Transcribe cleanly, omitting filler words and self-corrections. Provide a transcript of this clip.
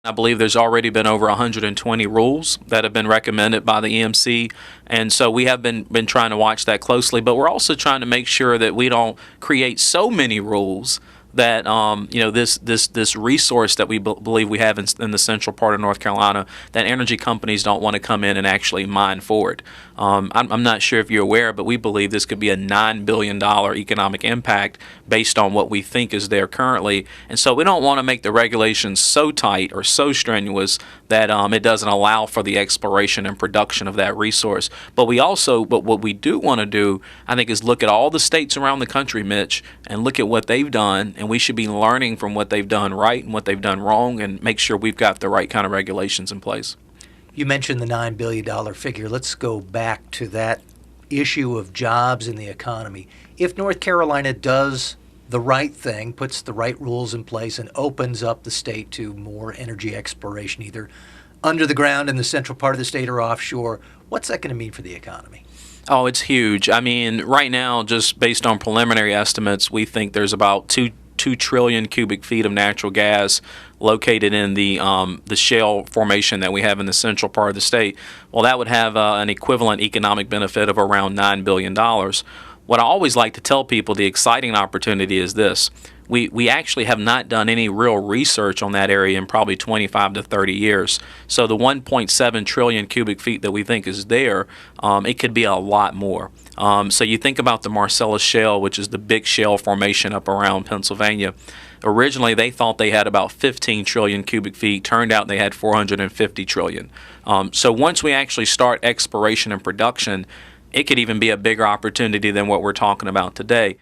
I believe there's already been over 120 rules that have been recommended by the EMC, and so we have been trying to watch that closely. But we're also trying to make sure that we don't create so many rules that this resource that we believe we have in the central part of North Carolina, that energy companies don't want to come in and actually mine for it. I'm not sure if you're aware, but we believe this could be a $9 billion economic impact based on what we think is there currently. And so we don't want to make the regulations so tight or so strenuous that it doesn't allow for the exploration and production of that resource. But what we do want to do, I think, is look at all the states around the country, Mitch, and look at what they've done. And we should be learning from what they've done right and what they've done wrong, and make sure we've got the right kind of regulations in place. You mentioned the $9 billion figure. Let's go back to that issue of jobs in the economy. If North Carolina does the right thing, puts the right rules in place, and opens up the state to more energy exploration, either under the ground in the central part of the state or offshore, what's that going to mean for the economy? Oh, it's huge. I mean, right now, just based on preliminary estimates, we think there's about 2 trillion cubic feet of natural gas located in the shale formation that we have in the central part of the state. Well, that would have an equivalent economic benefit of around $9 billion. What I always like to tell people, the exciting opportunity is this. We actually have not done any real research on that area in probably 25 to 30 years. So the 1.7 trillion cubic feet that we think is there, it could be a lot more. So you think about the Marcellus Shale, which is the big shale formation up around Pennsylvania. Originally, they thought they had about 15 trillion cubic feet. Turned out they had 450 trillion. So once we actually start exploration and production, it could even be a bigger opportunity than what we're talking about today.